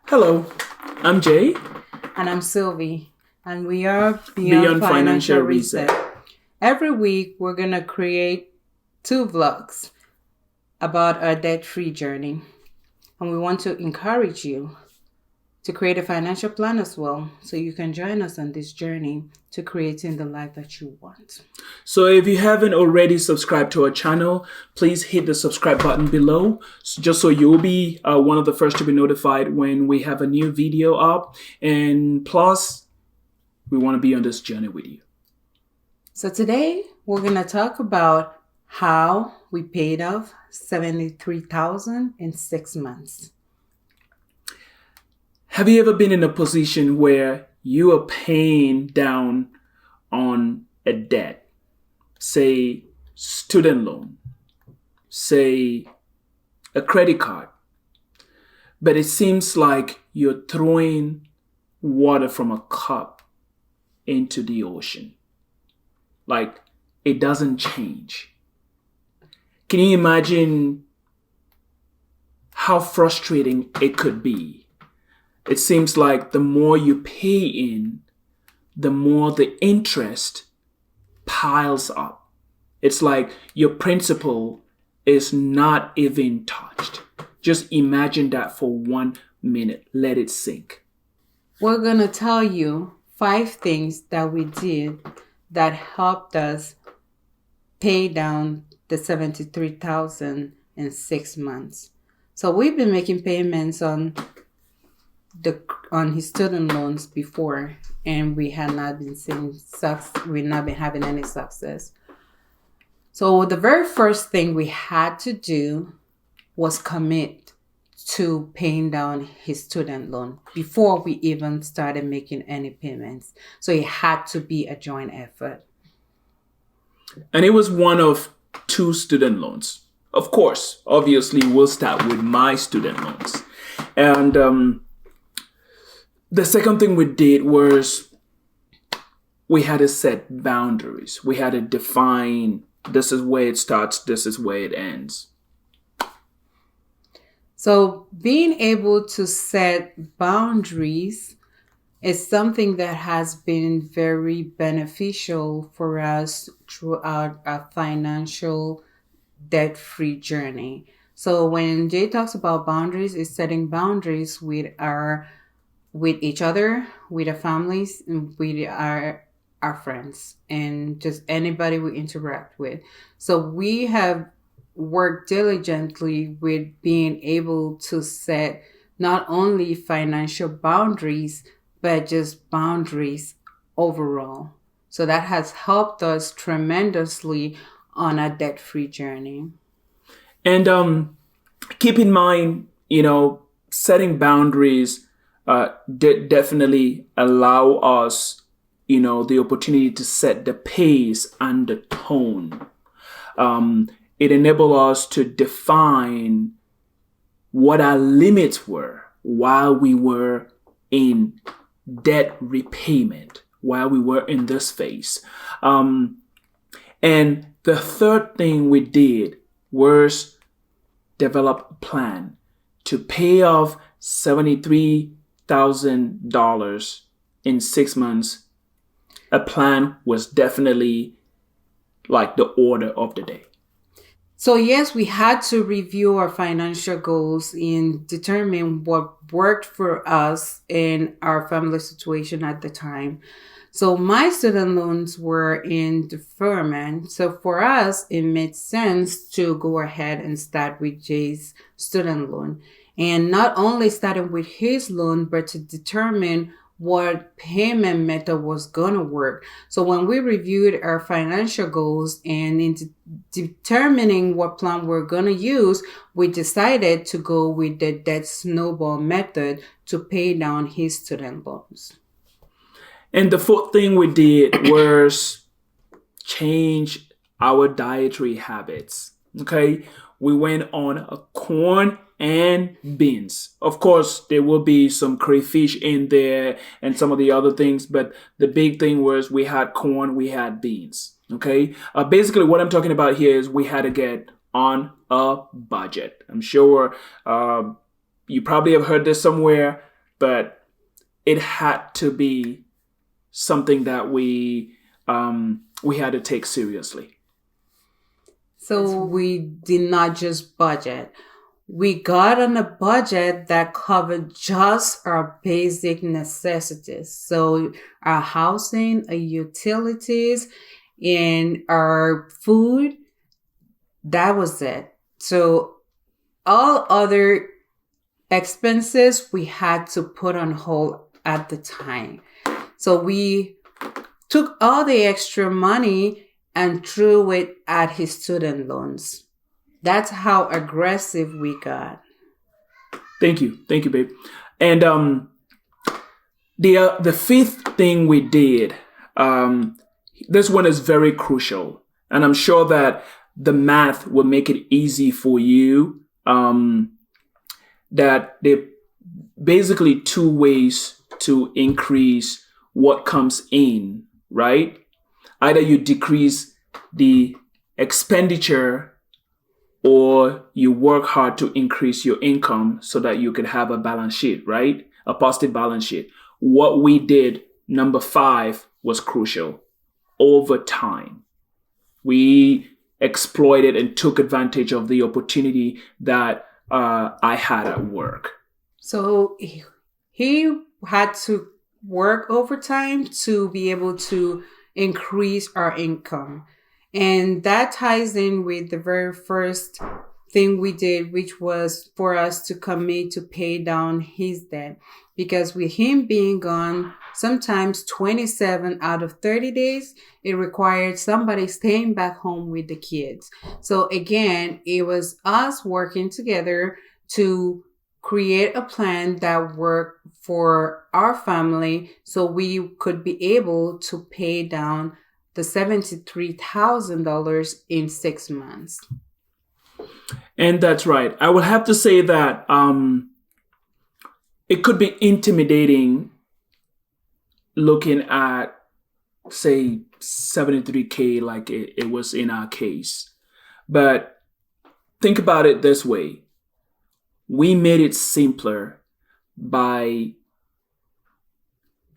Hello, I'm Jay. And I'm Sylvie, and we are Beyond Financial Reset. Every week, we're going to create 2 vlogs about our debt free journey. And we want to encourage you to create a financial plan as well, so you can join us on this journey to creating the life that you want. So if you haven't already subscribed to our channel, please hit the subscribe button below, just so you'll be one of the first to be notified when we have a new video up. And plus, we want to be on this journey with you. So today, we're going to talk about how we paid off $73,000 in 6 months. Have you ever been in a position where you are paying down on a debt? Say, student loan, say, a credit card, but it seems like you're throwing water from a cup into the ocean. Like, it doesn't change. Can you imagine how frustrating it could be? It seems like the more you pay in, the more the interest piles up. It's like your principal is not even touched. Just imagine that for 1 minute. Let it sink. We're going to tell you 5 things that we did that helped us pay down the $73,000 in 6 months. So we've been making payments on his student loans before, and we had not been we've not been having any success. So the very first thing we had to do was commit to paying down his student loan before we even started making any payments. So it had to be a joint effort. And it was one of 2 student loans. Of course, obviously, we'll start with my student loans. And the second thing we did was we had to set boundaries. We had to define, this is where it starts, this is where it ends. So being able to set boundaries is something that has been very beneficial for us throughout our financial debt-free journey. So when Jay talks about boundaries, it's setting boundaries with each other, with our families, and with our friends, and just anybody we interact with. So we have worked diligently with being able to set not only financial boundaries, but just boundaries overall. So that has helped us tremendously on our debt-free journey. And keep in mind, setting boundaries definitely allow us, the opportunity to set the pace and the tone. It enables us to define what our limits were while we were in debt repayment, while we were in this phase. And the third thing we did was develop a plan to pay off $73,000 in 6 months. A plan was definitely like the order of the day. So yes, we had to review our financial goals and determine what worked for us in our family situation at the time. So my student loans were in deferment. So for us, it made sense to go ahead and start with Jay's student loan. And not only starting with his loan, but to determine what payment method was going to work. So when we reviewed our financial goals and in determining what plan we're going to use, we decided to go with the debt snowball method to pay down his student loans. And the fourth thing we did was change our dietary habits. Okay. We went on a corn and beans. Of course, there will be some crayfish in there and some of the other things, but the big thing was we had corn, we had beans. Okay. Basically, what I'm talking about here is we had to get on a budget. I'm sure you probably have heard this somewhere. but it had to be something that we had to take seriously. So we did not just budget. We got on a budget that covered just our basic necessities. So our housing, our utilities, and our food, that was it. So all other expenses we had to put on hold at the time. So we took all the extra money and threw it at his student loans. That's how aggressive we got. Thank you, babe. And the fifth thing we did, this one is very crucial, and I'm sure that the math will make it easy for you. That there basically two ways to increase what comes in, right? Either you decrease the expenditure or you work hard to increase your income so that you can have a balance sheet, right? A positive balance sheet. What we did, number 5, was crucial. Overtime. We exploited and took advantage of the opportunity that I had at work. So he had to work overtime to be able to increase our income. And that ties in with the very first thing we did, which was for us to commit to pay down his debt. Because with him being gone, sometimes 27 out of 30 days, it required somebody staying back home with the kids. So again, it was us working together to create a plan that worked for our family so we could be able to pay down the $73,000 in 6 months. And that's right. I would have to say that it could be intimidating looking at, say, 73K like it was in our case. But think about it this way. We made it simpler by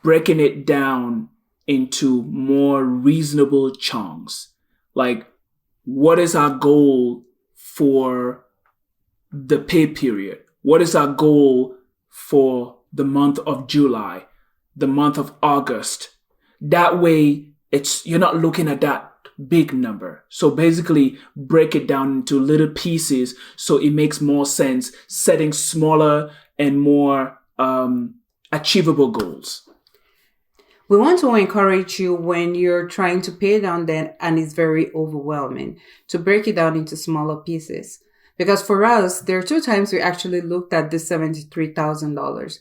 breaking it down into more reasonable chunks. Like, what is our goal for the pay period? What is our goal for the month of July, the month of August? That way, you're not looking at that big number. So basically, break it down into little pieces so it makes more sense, setting smaller and more achievable goals. We want to encourage you when you're trying to pay down debt and it's very overwhelming to break it down into smaller pieces. Because for us, there are 2 times we actually looked at this $73,000.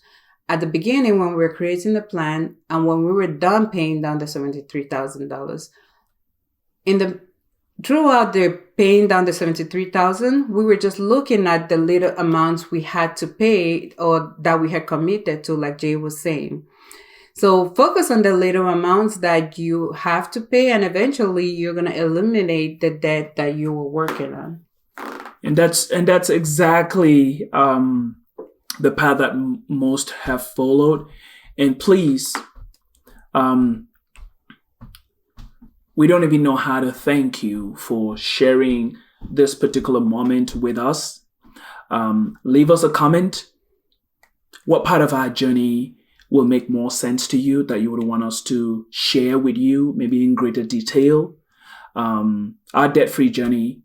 At the beginning, when we were creating the plan and when we were done paying down the $73,000, throughout the paying down the $73,000, we were just looking at the little amounts we had to pay or that we had committed to, like Jay was saying. So focus on the little amounts that you have to pay, and eventually you're going to eliminate the debt that you were working on. And that's exactly the path that most have followed. And please, we don't even know how to thank you for sharing this particular moment with us. Leave us a comment. What part of our journey will make more sense to you that you would want us to share with you, maybe in greater detail? Our debt-free journey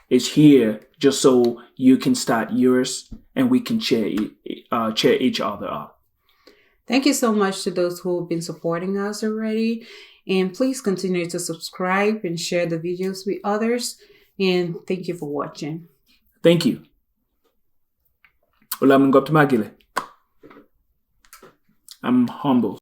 is here just so you can start yours and we can cheer each other up. Thank you so much to those who have been supporting us already. And please continue to subscribe and share the videos with others. And thank you for watching. Thank you. I'm humble.